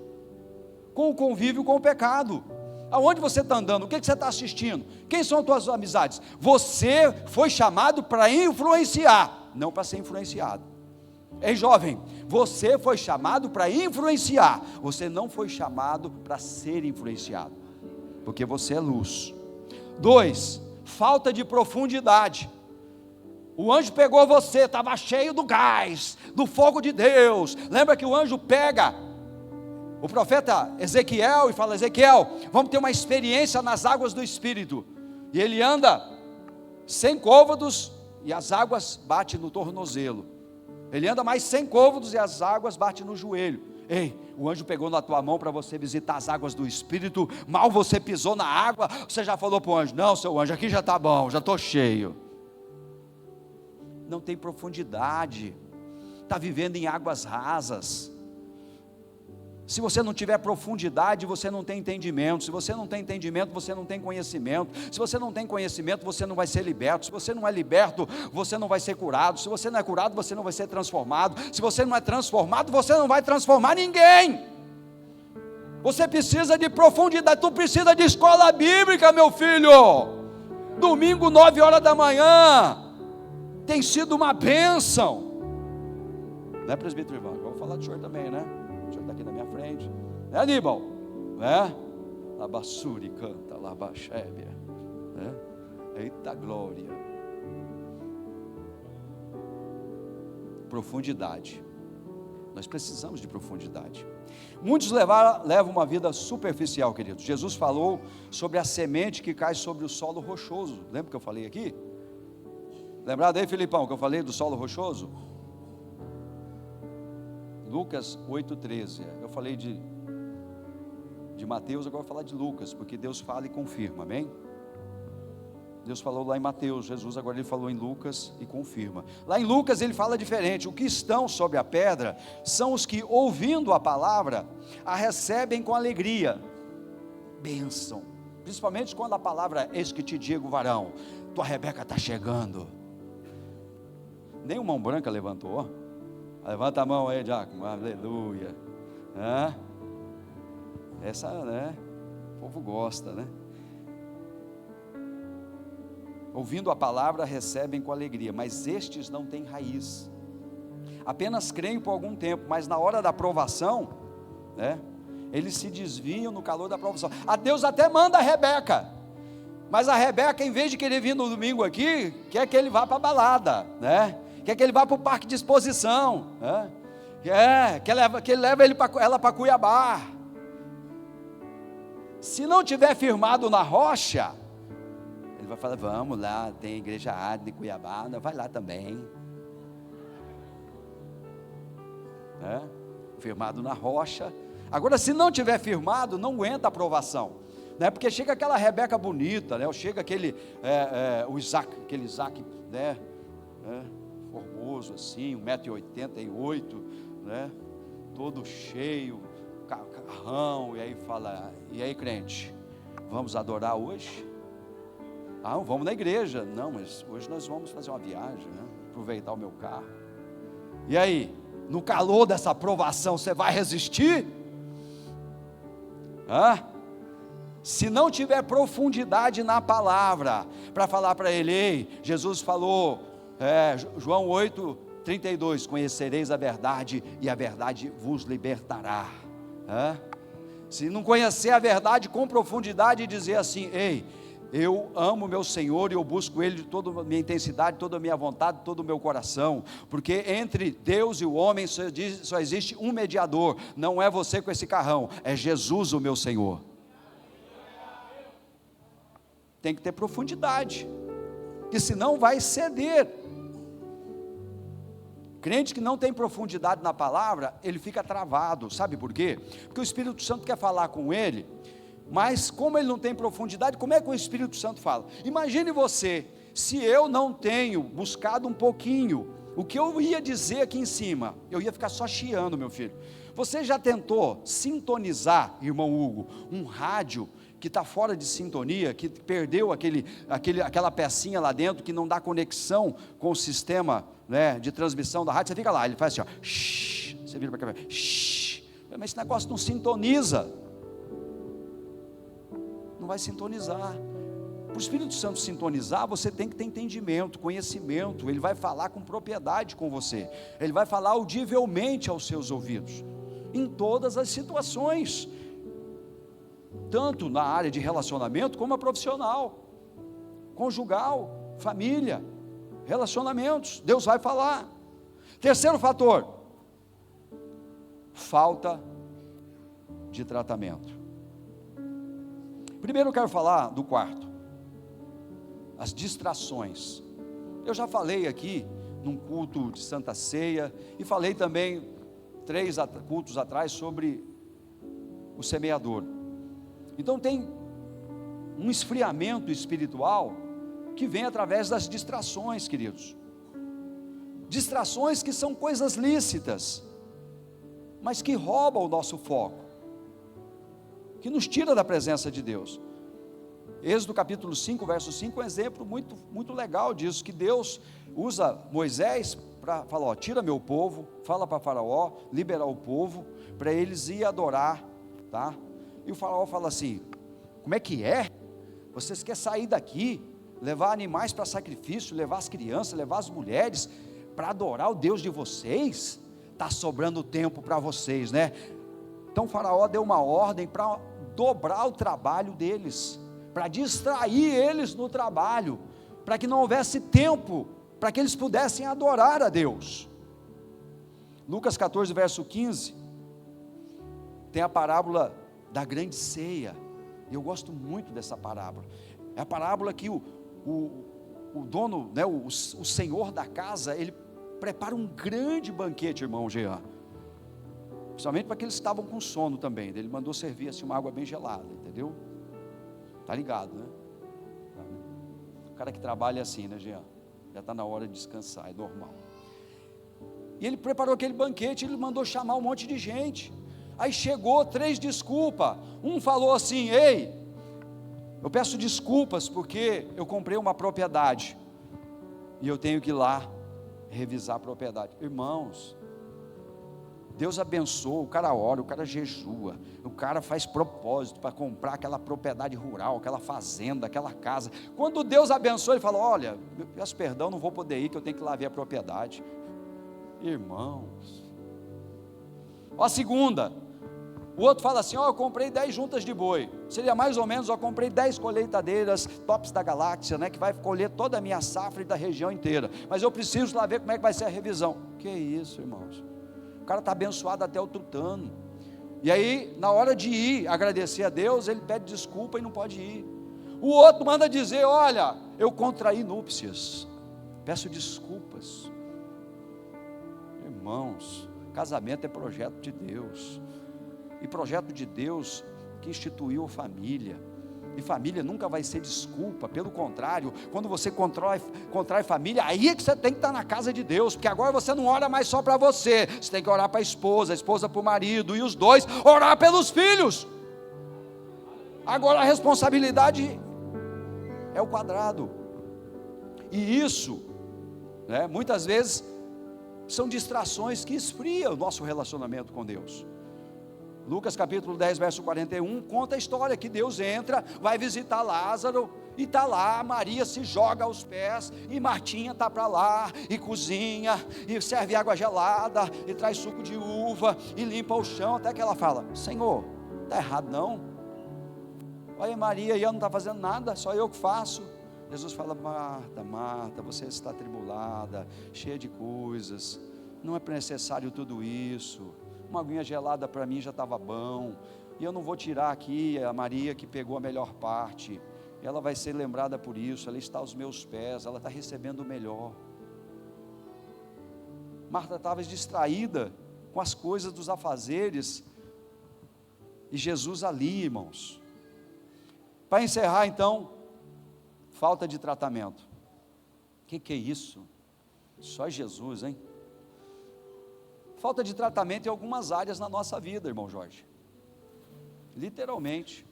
com o convívio com o pecado. Aonde você está andando? O que você está assistindo? Quem são as tuas amizades? Você foi chamado para influenciar, não para ser influenciado. Ei, jovem, você foi chamado para influenciar, você não foi chamado para ser influenciado, porque você é luz. 2, falta de profundidade. O anjo pegou você, estava cheio do gás, do fogo de Deus. Lembra que o anjo pega o profeta Ezequiel e fala: Ezequiel, vamos ter uma experiência nas águas do Espírito. E ele anda 100 côvados e as águas batem no tornozelo. Ele anda mais 100 côvados e as águas batem no joelho. Ei, o anjo pegou na tua mão para você visitar as águas do Espírito. Mal você pisou na água, você já falou para o anjo: não, seu anjo, aqui já está bom, já estou cheio. Não tem profundidade, está vivendo em águas rasas. Se você não tiver profundidade, você não tem entendimento. Se você não tem entendimento, você não tem conhecimento. Se você não tem conhecimento, você não vai ser liberto. Se você não é liberto, você não vai ser curado. Se você não é curado, você não vai ser transformado. Se você não é transformado, você não vai transformar ninguém. Você precisa de profundidade. Tu precisa de escola bíblica, meu filho. Domingo, 9 horas da manhã. Tem sido uma bênção. Não é, presbítero Ivan? Vamos falar do senhor também, né? O senhor está aqui na minha frente, né, Aníbal? Né? Labassuri canta, labaxébia, né? Eita glória. Profundidade. Nós precisamos de profundidade. Muitos levam uma vida superficial, queridos. Jesus falou sobre a semente que cai sobre o solo rochoso. Lembra que eu falei aqui? Lembrado aí, Filipão, que eu falei do solo rochoso? Lucas 8,13. Eu falei de Mateus, agora vou falar de Lucas, porque Deus fala e confirma, amém? Deus falou lá em Mateus, Jesus agora ele falou em Lucas e confirma. Lá em Lucas ele fala diferente: o que estão sobre a pedra são os que, ouvindo a palavra, a recebem com alegria, bênção, principalmente quando a palavra é: eis que te digo, varão, tua Rebeca está chegando. Nem uma mão branca levantou. Levanta a mão aí, Diácono, aleluia. Essa, né, o povo gosta, né? Ouvindo a palavra, recebem com alegria, mas estes não têm raiz, apenas creem por algum tempo, mas na hora da provação, né, eles se desviam no calor da provação. A Deus até manda a Rebeca, mas a Rebeca, em vez de querer vir no domingo aqui, quer que ele vá para a balada, né? Quer que ele vá para o parque de exposição, né? Que ele leve ela para Cuiabá. Se não tiver firmado na rocha, ele vai falar: vamos lá, tem a igreja Adne em Cuiabá, vai lá também. Firmado na rocha. Agora, se não tiver firmado, não aguenta a aprovação, né? Porque chega aquela Rebeca bonita, né? Ou chega aquele aquele Isaac, né? Formoso assim, 1,88 m, né? Todo cheio, carrão, e aí fala: e aí, crente, vamos adorar hoje? Vamos na igreja. Não, mas hoje nós vamos fazer uma viagem, né? Aproveitar o meu carro. E aí, no calor dessa aprovação, você vai resistir? Se não tiver profundidade na palavra, para falar para ele: ei, Jesus falou, João 8,32, conhecereis a verdade e a verdade vos libertará. Se não conhecer a verdade com profundidade e dizer assim: ei, eu amo meu Senhor e eu busco Ele de toda a minha intensidade, toda a minha vontade, todo o meu coração, porque entre Deus e o homem só existe um mediador, não é você com esse carrão, é Jesus o meu Senhor. Tem que ter profundidade, que senão vai ceder. Crente que não tem profundidade na palavra, ele fica travado, sabe por quê? Porque o Espírito Santo quer falar com ele, mas como ele não tem profundidade, como é que o Espírito Santo fala? Imagine você, se eu não tenho buscado um pouquinho, o que eu ia dizer aqui em cima, eu ia ficar só chiando, meu filho. Você já tentou sintonizar, irmão Hugo, um rádio que está fora de sintonia, que perdeu aquela pecinha lá dentro, que não dá conexão com o sistema, né, de transmissão da rádio? Você fica lá, ele faz assim, ó, shh, você vira para cá, shh, mas esse negócio não sintoniza, não vai sintonizar. Para o Espírito Santo sintonizar, você tem que ter entendimento, conhecimento. Ele vai falar com propriedade com você, ele vai falar audivelmente aos seus ouvidos, em todas as situações, tanto na área de relacionamento, como a profissional, conjugal, família, relacionamentos, Deus vai falar. Terceiro fator, falta de tratamento. Primeiro eu quero falar do quarto, as distrações. Eu já falei aqui, num culto de Santa Ceia, e falei também, 3 cultos atrás, sobre o semeador. Então tem um esfriamento espiritual, que vem através das distrações, queridos. Distrações que são coisas lícitas, mas que roubam o nosso foco, que nos tira da presença de Deus. Êxodo capítulo 5, verso 5, é um exemplo muito, muito legal disso, que Deus usa Moisés para falar, ó, tira meu povo, fala para Faraó, liberar o povo, para eles ir adorar, tá? E o Faraó fala assim, como é que é? Vocês querem sair daqui, levar animais para sacrifício, levar as crianças, levar as mulheres, para adorar o Deus de vocês? Está sobrando tempo para vocês, né? Então o Faraó deu uma ordem para dobrar o trabalho deles, para distrair eles no trabalho, para que não houvesse tempo, para que eles pudessem adorar a Deus. Lucas 14, verso 15, tem a parábola da grande ceia. Eu gosto muito dessa parábola. É a parábola que o dono, né, o senhor da casa, ele prepara um grande banquete, irmão Jean, principalmente para aqueles que estavam com sono também. Ele mandou servir assim uma água bem gelada, entendeu? Tá ligado, né? O cara que trabalha é assim, né, Jean? Já está na hora de descansar, é normal. E ele preparou aquele banquete, ele mandou chamar um monte de gente. Aí chegou 3 desculpas. Um falou assim, ei, eu peço desculpas porque eu comprei uma propriedade e eu tenho que ir lá revisar a propriedade. Irmãos, Deus abençoa, o cara ora, o cara jejua, o cara faz propósito para comprar aquela propriedade rural, aquela fazenda, aquela casa. Quando Deus abençoa, ele fala, olha, eu peço perdão, não vou poder ir, que eu tenho que ir lá ver a propriedade. Irmãos, ó, a segunda, o outro fala assim, ó, eu comprei 10 juntas de boi, seria mais ou menos, eu comprei 10 colheitadeiras tops da galáxia, né, que vai colher toda a minha safra e da região inteira, mas eu preciso lá ver como é que vai ser a revisão. Que isso, irmãos? O cara está abençoado até o tutano, e aí na hora de ir agradecer a Deus, ele pede desculpa e não pode ir. O outro manda dizer, olha, eu contraí núpcias, peço desculpas. Irmãos, casamento é projeto de Deus, e projeto de Deus que instituiu a família, e família nunca vai ser desculpa, pelo contrário, quando você contrai família, aí é que você tem que estar na casa de Deus, porque agora você não ora mais só para você, você tem que orar para a esposa para o marido, e os dois orar pelos filhos. Agora a responsabilidade é o quadrado, e isso, né, muitas vezes são distrações que esfriam o nosso relacionamento com Deus. Lucas capítulo 10, verso 41, conta a história que Deus entra, vai visitar Lázaro, e está lá, Maria se joga aos pés, e Martinha está para lá, e cozinha, e serve água gelada, e traz suco de uva, e limpa o chão, até que ela fala, Senhor, está errado não. Olha Maria, e ela não está fazendo nada, só eu que faço. Jesus fala: Marta, Marta, você está atribulada, cheia de coisas, não é necessário tudo isso, uma aguinha gelada para mim já estava bom, e eu não vou tirar aqui a Maria que pegou a melhor parte, ela vai ser lembrada por isso, ela está aos meus pés, ela está recebendo o melhor. Marta estava distraída com as coisas dos afazeres, e Jesus ali, irmãos. Para encerrar então, falta de tratamento. O que é isso? Só Jesus, hein? Falta de tratamento em algumas áreas na nossa vida, irmão Jorge. Literalmente.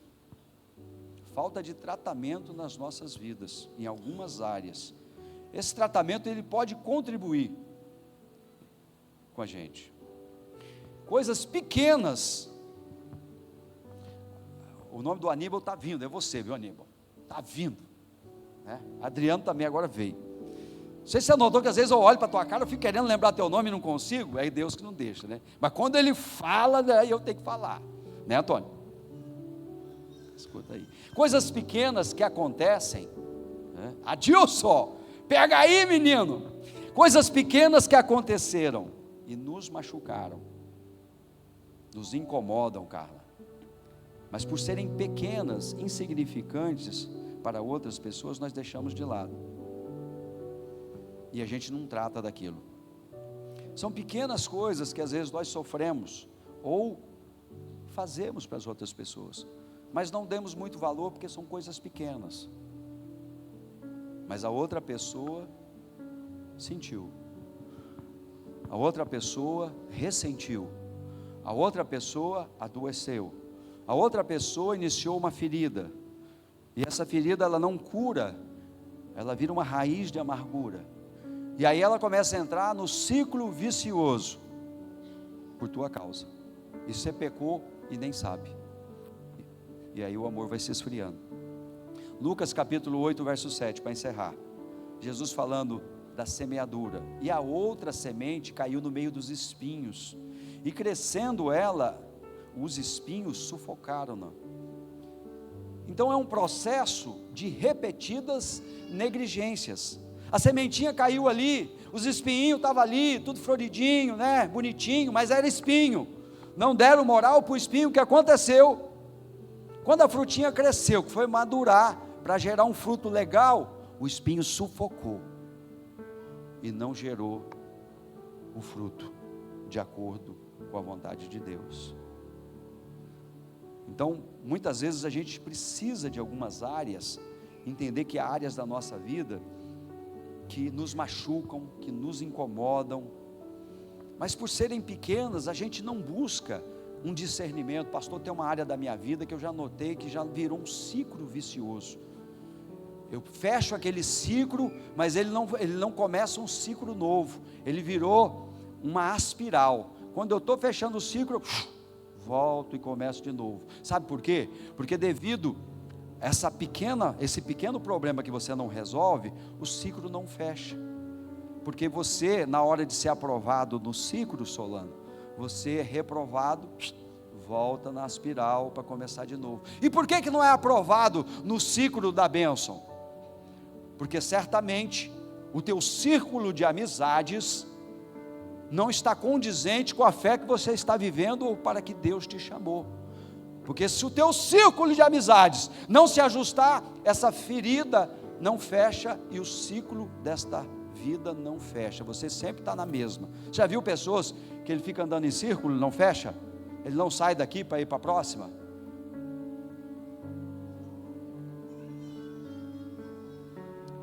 Falta de tratamento nas nossas vidas, em algumas áreas. Esse tratamento, ele pode contribuir com a gente. Coisas pequenas. O nome do Aníbal está vindo, é você, viu, Aníbal? Está vindo. Adriano também agora veio. Não sei se você notou que às vezes eu olho para a tua cara, eu fico querendo lembrar teu nome e não consigo, é Deus que não deixa, né? Mas quando ele fala, daí eu tenho que falar, né, Antônio? Escuta aí. Coisas pequenas que acontecem, né? Adilson, pega aí, menino. Coisas pequenas que aconteceram e nos machucaram, nos incomodam, Carla. Mas por serem pequenas, insignificantes para outras pessoas, nós deixamos de lado. E a gente não trata daquilo. São pequenas coisas que às vezes nós sofremos, ou fazemos para as outras pessoas, mas não demos muito valor, porque são coisas pequenas. Mas a outra pessoa sentiu, a outra pessoa ressentiu, a outra pessoa adoeceu, a outra pessoa iniciou uma ferida, e essa ferida ela não cura, ela vira uma raiz de amargura, e aí ela começa a entrar no ciclo vicioso, por tua causa, e você pecou e nem sabe, e aí o amor vai se esfriando. Lucas capítulo 8 verso 7, para encerrar, Jesus falando da semeadura, e a outra semente caiu no meio dos espinhos, e crescendo ela, os espinhos sufocaram-na. Então é um processo de repetidas negligências. A sementinha caiu ali, os espinhos estavam ali, tudo floridinho, né, bonitinho, mas era espinho. Não deram moral para o espinho. O que aconteceu? Quando a frutinha cresceu, que foi madurar para gerar um fruto legal, o espinho sufocou e não gerou o fruto de acordo com a vontade de Deus. Então, muitas vezes a gente precisa de algumas áreas, entender que há áreas da nossa vida que nos machucam, que nos incomodam, mas por serem pequenas, a gente não busca um discernimento. Pastor, tem uma área da minha vida que eu já notei que já virou um ciclo vicioso. Eu fecho aquele ciclo, mas ele não começa um ciclo novo, ele virou uma aspiral. Quando eu estou fechando o ciclo, volto e começo de novo. Sabe por quê? Porque devido a esse pequeno problema que você não resolve, o ciclo não fecha. Porque você, na hora de ser aprovado no ciclo, Solano, você é reprovado, volta na espiral para começar de novo. E por que não é aprovado no ciclo da bênção? Porque certamente o teu círculo de amizades não está condizente com a fé que você está vivendo ou para que Deus te chamou. Porque se o teu círculo de amizades não se ajustar, essa ferida não fecha e o ciclo desta vida não fecha. Você sempre está na mesma. Já viu pessoas que ele fica andando em círculo e não fecha? Ele não sai daqui para ir para a próxima?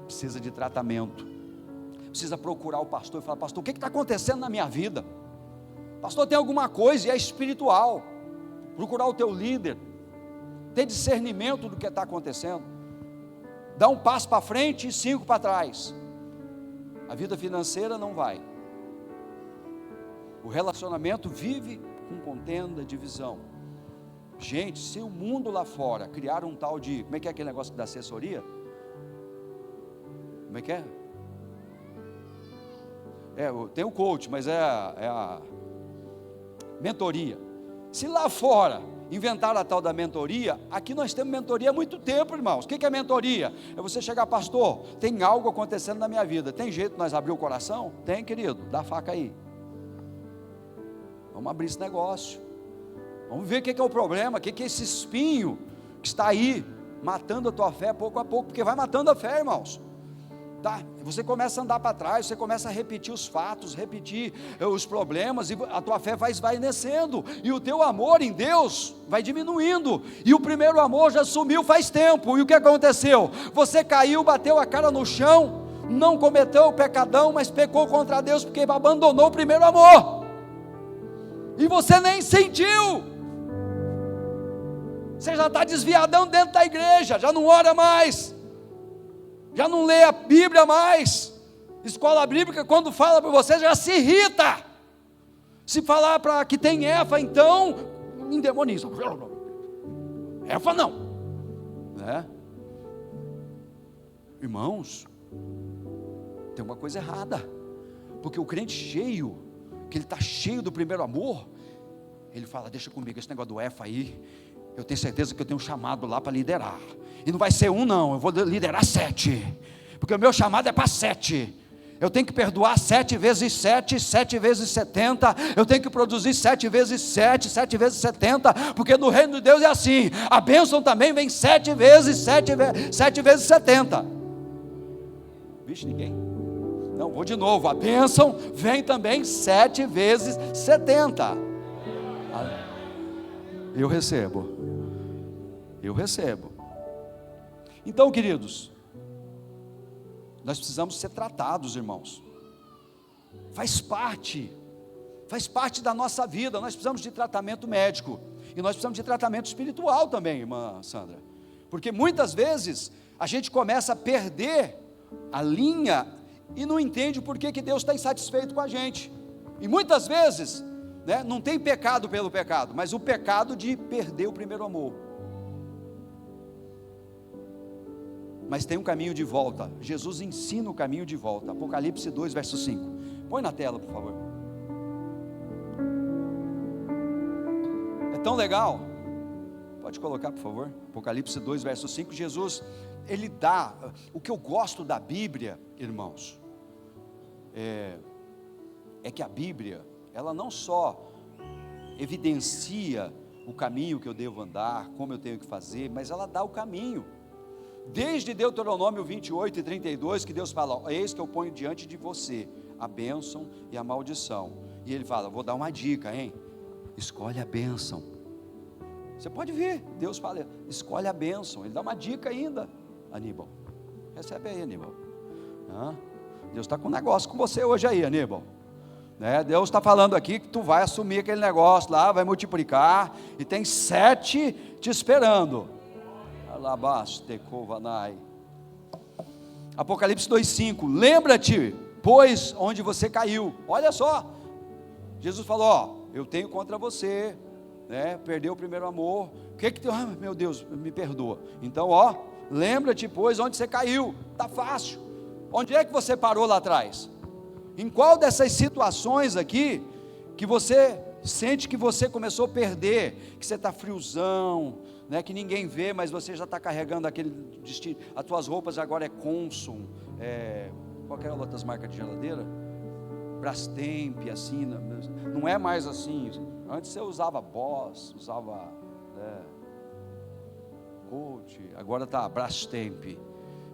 Precisa de tratamento. Precisa procurar o pastor e falar: pastor, o que está acontecendo na minha vida? Pastor, tem alguma coisa e é espiritual. Procurar o teu líder, ter discernimento do que está acontecendo, dá um passo para frente e 5 para trás. A vida financeira não vai, o relacionamento vive com contenda, divisão. Gente, se o mundo lá fora criar um tal de, como é que é aquele negócio da assessoria? Como é que é? Tem o coach, mas é a mentoria. Se lá fora inventaram a tal da mentoria, aqui nós temos mentoria há muito tempo, irmãos. O que é mentoria? É você chegar, pastor, tem algo acontecendo na minha vida, tem jeito de nós abrir o coração? Tem, querido, dá a faca aí, vamos abrir esse negócio, vamos ver o que é o problema, o que é esse espinho que está aí, matando a tua fé pouco a pouco, porque vai matando a fé, irmãos. Tá? Você começa a andar para trás, você começa a repetir os fatos, repetir os problemas, e a tua fé vai esvaecendo, e o teu amor em Deus vai diminuindo, e o primeiro amor já sumiu faz tempo. E o que aconteceu? Você caiu, bateu a cara no chão, não cometeu o pecadão, mas pecou contra Deus, porque abandonou o primeiro amor, e você nem sentiu, você já está desviadão dentro da igreja, já não ora mais, já não lê a Bíblia mais. Escola bíblica, quando fala para você, já se irrita. Se falar para que tem Efa, então endemoniza. Efa não, né? Irmãos, tem uma coisa errada, porque o crente cheio, que ele está cheio do primeiro amor, ele fala: deixa comigo esse negócio do Efa aí, eu tenho certeza que eu tenho um chamado lá para liderar, e não vai ser um não, eu vou liderar 7, porque o meu chamado é para 7, eu tenho que perdoar 7 vezes 7, 7 vezes 70, eu tenho que produzir 7 vezes 7, 7 vezes 70, porque no reino de Deus é assim, a bênção também vem 7 vezes 7 vezes 70, vixe, ninguém, não, vou de novo, a bênção vem também 7 vezes 70, eu recebo. Então, queridos, nós precisamos ser tratados, irmãos, faz parte da nossa vida. Nós precisamos de tratamento médico, e nós precisamos de tratamento espiritual também, irmã Sandra, porque muitas vezes a gente começa a perder a linha, e não entende por que Deus está insatisfeito com a gente, e muitas vezes, né, não tem pecado pelo pecado, mas o pecado de perder o primeiro amor. Mas tem um caminho de volta. Jesus ensina o caminho de volta. Apocalipse 2, verso 5. Põe na tela, por favor. É tão legal. Pode colocar, por favor. Apocalipse 2, verso 5. Jesus, ele dá. O que eu gosto da Bíblia, irmãos, é que a Bíblia, ela não só evidencia o caminho que eu devo andar, como eu tenho que fazer, mas ela dá o caminho. Desde Deuteronômio 28 e 32, que Deus fala: eis que eu ponho diante de você a bênção e a maldição. E ele fala: vou dar uma dica, hein? Escolhe a bênção. Você pode ver, Deus fala: escolhe a bênção. Ele dá uma dica ainda. Aníbal, recebe aí, Aníbal. Deus está com um negócio com você hoje aí, Aníbal, né? Deus está falando aqui que tu vai assumir aquele negócio lá, vai multiplicar, e tem 7 te esperando. Apocalipse 2,5. Lembra-te, pois, onde você caiu. Olha só, Jesus falou: eu tenho contra você, né? Perdeu o primeiro amor. O que que meu Deus, me perdoa. Então, lembra-te, pois, onde você caiu. Está fácil. Onde é que você parou lá atrás? Em qual dessas situações aqui que você sente que você começou a perder, que você está friozão, né, que ninguém vê, mas você já está carregando aquele destino, as tuas roupas agora é Consum, qualquer outras marcas de geladeira, Brastemp, assim, não é mais assim. Antes você usava Boss, usava Coach, agora está Brastemp,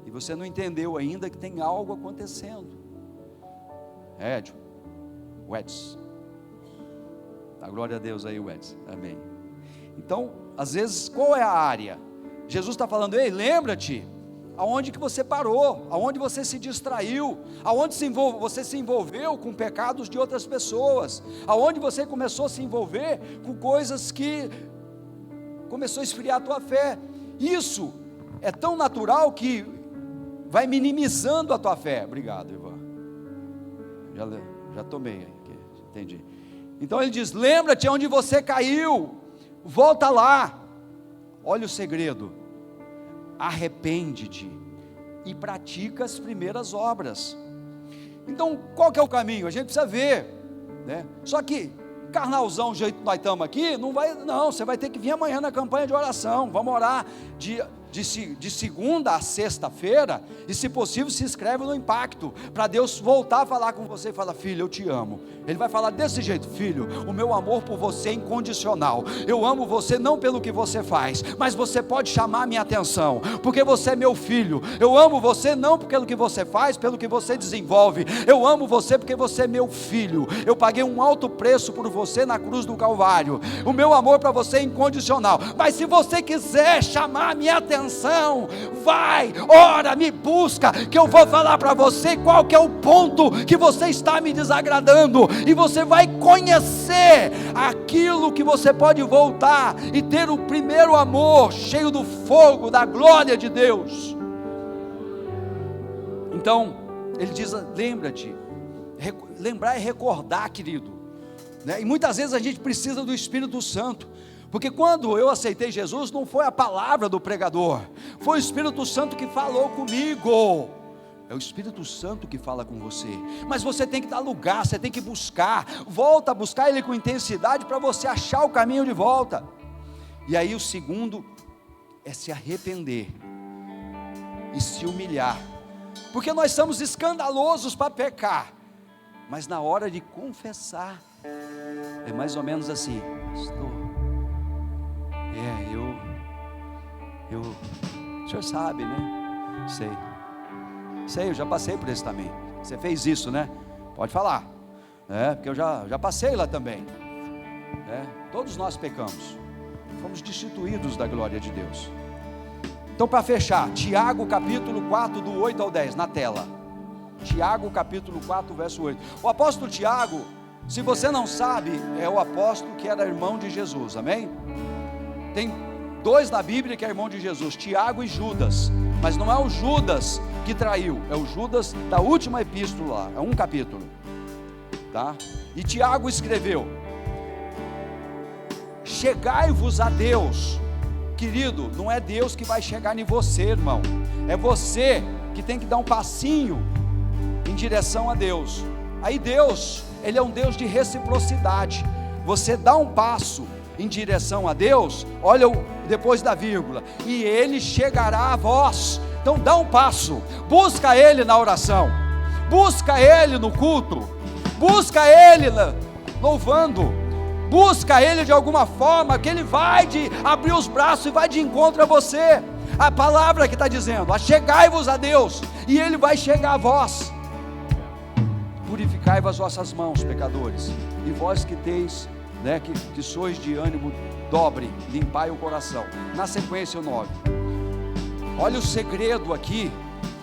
e você não entendeu ainda que tem algo acontecendo. Weds, a glória a Deus aí, Weds, amém. Então, às vezes, qual é a área? Jesus está falando: ei, lembra-te, aonde que você parou, aonde você se distraiu, aonde você se envolveu com pecados de outras pessoas, aonde você começou a se envolver com coisas que começou a esfriar a tua fé. Isso é tão natural que vai minimizando a tua fé. Obrigado, Ivan, já tomei aqui, entendi. Então ele diz: lembra-te onde você caiu, volta lá. Olha o segredo: arrepende-te e pratica as primeiras obras. Então, qual que é o caminho? A gente precisa ver, né? Só que carnalzão, o jeito que nós estamos aqui, não, você vai ter que vir amanhã na campanha de oração, vamos orar de segunda a sexta-feira, e se possível se inscreve no Impacto, para Deus voltar a falar com você e falar: filho, eu te amo. Ele vai falar desse jeito: filho, o meu amor por você é incondicional, eu amo você não pelo que você faz, mas você pode chamar a minha atenção, porque você é meu filho. Eu amo você não pelo que você faz, pelo que você desenvolve, eu amo você porque você é meu filho, eu paguei um alto preço por você na cruz do Calvário, o meu amor para você é incondicional. Mas se você quiser chamar a minha atenção, vai, ora, me busca, que eu vou falar para você qual que é o ponto que você está me desagradando, e você vai conhecer aquilo que você pode voltar e ter o primeiro amor, cheio do fogo, da glória de Deus. Então, ele diz: lembra-te. Lembrar é recordar, querido, né? E muitas vezes a gente precisa do Espírito Santo, porque quando eu aceitei Jesus, não foi a palavra do pregador, foi o Espírito Santo que falou comigo. É o Espírito Santo que fala com você, mas você tem que dar lugar, você tem que buscar, volta a buscar Ele com intensidade, para você achar o caminho de volta. E aí o segundo é se arrepender e se humilhar, porque nós somos escandalosos para pecar, mas na hora de confessar, é mais ou menos assim: pastor, o senhor sabe, né? Sei, eu já passei por isso também. Você fez isso, né? Pode falar, porque eu já passei lá também, todos nós pecamos, fomos destituídos da glória de Deus. Então, para fechar, Tiago capítulo 4, do 8 ao 10, na tela. Tiago capítulo 4, verso 8. O apóstolo Tiago, se você não sabe, é o apóstolo que era irmão de Jesus, amém? Tem dois na Bíblia que é irmão de Jesus, Tiago e Judas, mas não é o Judas que traiu, é o Judas da última epístola, é um capítulo, tá? E Tiago escreveu: chegai-vos a Deus. Querido, não é Deus que vai chegar em você, irmão, é você que tem que dar um passinho em direção a Deus. Aí Deus, Ele é um Deus de reciprocidade. Você dá um passo em direção a Deus, olha depois da vírgula, e Ele chegará a vós. Então dá um passo, busca Ele na oração, busca Ele no culto, busca Ele louvando, busca Ele de alguma forma, que Ele vai abrir os braços e vai de encontro a você. A palavra que está dizendo: achegai-vos a Deus, e Ele vai chegar a vós. Purificai as vossas mãos, pecadores, e vós que teis, que sois de ânimo dobre, limpai o coração. Na sequência, o 9. Olha o segredo aqui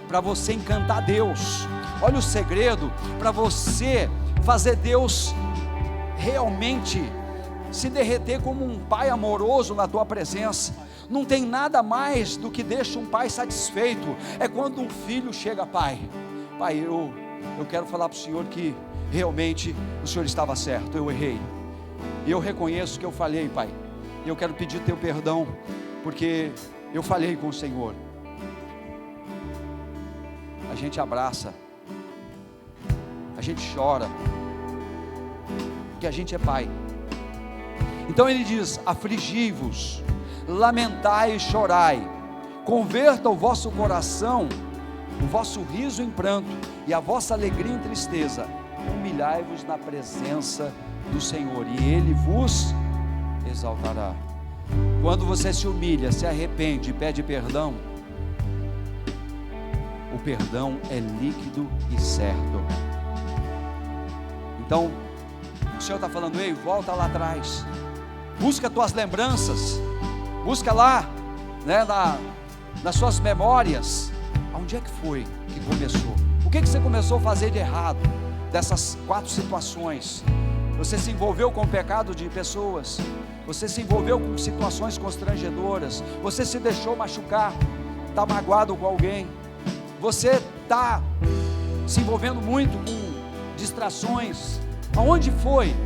para você encantar Deus. Olha o segredo para você fazer Deus realmente se derreter como um pai amoroso na tua presença. Não tem nada mais do que deixa um pai satisfeito, é quando um filho chega: pai, eu quero falar para o Senhor que realmente o Senhor estava certo, eu errei, e eu reconheço que eu falhei, pai, e eu quero pedir teu perdão, porque eu falhei com o Senhor. A gente abraça, a gente chora, porque a gente é pai. Então ele diz: afligi-vos, lamentai e chorai, converta o vosso coração, o vosso riso em pranto, e a vossa alegria em tristeza. Humilhai-vos na presença do Senhor, e Ele vos exaltará. Quando você se humilha, se arrepende e pede perdão, o perdão é líquido e certo. Então o Senhor está falando: ei, volta lá atrás, busca as tuas lembranças, busca lá, nas suas memórias, aonde é que foi que começou, o que você começou a fazer de errado, dessas 4 situações. Você se envolveu com o pecado de pessoas, você se envolveu com situações constrangedoras, você se deixou machucar, está magoado com alguém, você está se envolvendo muito com distrações. Aonde foi?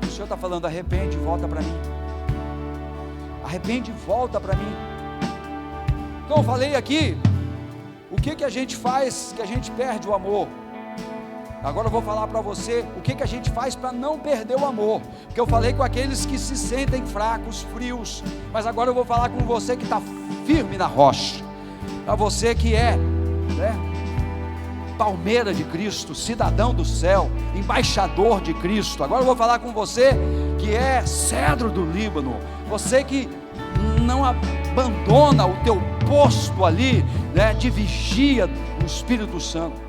O Senhor está falando: arrepende e volta para mim, arrepende e volta para mim. Então eu falei aqui, o que a gente faz que a gente perde o amor? Agora eu vou falar para você o que a gente faz para não perder o amor, porque eu falei com aqueles que se sentem fracos, frios, mas agora eu vou falar com você que está firme na rocha, para você que é, palmeira de Cristo, cidadão do céu, embaixador de Cristo. Agora eu vou falar com você que é cedro do Líbano, você que não abandona o teu posto ali, de vigia do Espírito Santo.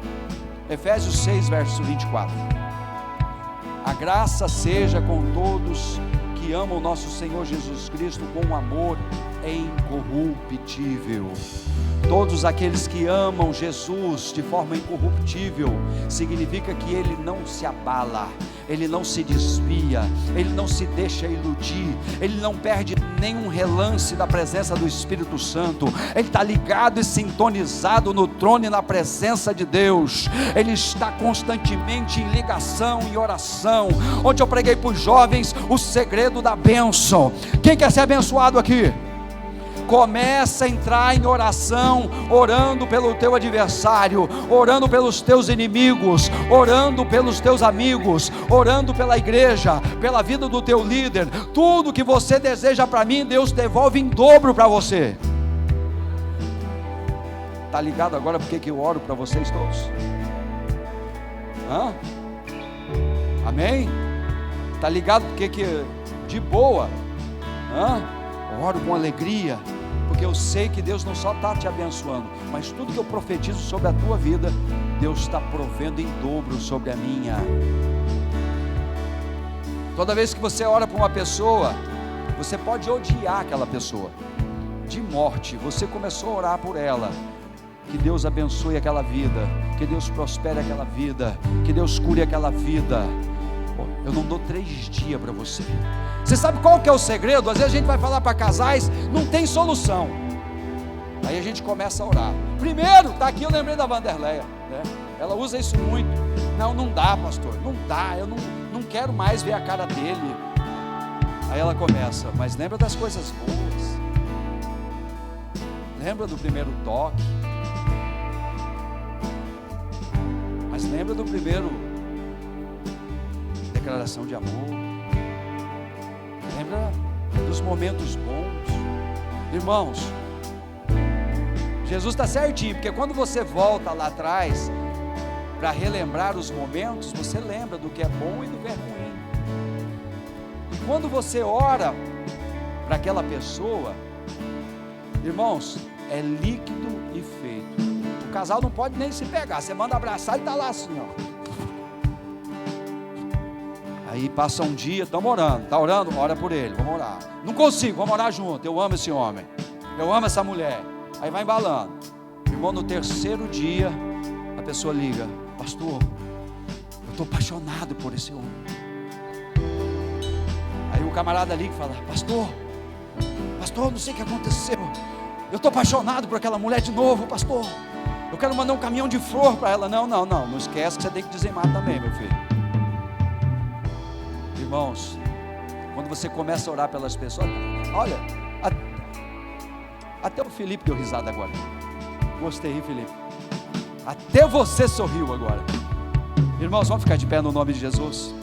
Efésios 6, verso 24. A graça seja com todos que amam nosso Senhor Jesus Cristo com um amor incorruptível. Todos aqueles que amam Jesus de forma incorruptível, significa que ele não se abala, ele não se desvia, ele não se deixa iludir, ele não perde nenhum relance da presença do Espírito Santo, ele está ligado e sintonizado no trono e na presença de Deus, ele está constantemente em ligação e oração. Ontem eu preguei para os jovens o segredo da bênção. Quem quer ser abençoado aqui? Começa a entrar em oração, orando pelo teu adversário, orando pelos teus inimigos, orando pelos teus amigos, orando pela igreja, pela vida do teu líder. Tudo que você deseja para mim, Deus devolve em dobro para você. Está ligado agora porque que eu oro para vocês todos? Amém? Está ligado porque que de boa? Oro com alegria, porque eu sei que Deus não só está te abençoando, mas tudo que eu profetizo sobre a tua vida, Deus está provendo em dobro sobre a minha. Toda vez que você ora por uma pessoa, você pode odiar aquela pessoa de morte. Você começou a orar por ela, que Deus abençoe aquela vida, que Deus prospere aquela vida, que Deus cure aquela vida. Eu não dou 3 dias para você. Você sabe qual que é o segredo? Às vezes a gente vai falar para casais, não tem solução. Aí a gente começa a orar. Primeiro, está aqui, eu lembrei da Vanderleia, ela usa isso muito. Não dá, pastor, não dá, eu não quero mais ver a cara dele. Aí ela começa, mas lembra das coisas boas, lembra do primeiro toque, mas lembra do primeiro declaração de amor, lembra dos momentos bons. Irmãos, Jesus está certinho, porque quando você volta lá atrás para relembrar os momentos, você lembra do que é bom e do que é ruim. E quando você ora para aquela pessoa, irmãos, é líquido e feito. O casal não pode nem se pegar, você manda abraçar e está lá assim, Aí passa um dia, estamos orando, está orando? Ora por ele, vamos orar. Não consigo, vamos orar junto. Eu amo esse homem, eu amo essa mulher. Aí vai embalando. Irmão, no 3º dia, a pessoa liga: pastor, eu estou apaixonado por esse homem. Aí o camarada liga e fala: pastor, não sei o que aconteceu, eu estou apaixonado por aquela mulher de novo, pastor. Eu quero mandar um caminhão de flor para ela. Não esquece que você tem que dizimar também, meu filho. Irmãos, quando você começa a orar pelas pessoas, olha, até o Felipe deu risada agora. Gostei, hein, Felipe? Até você sorriu agora. Irmãos, vamos ficar de pé no nome de Jesus.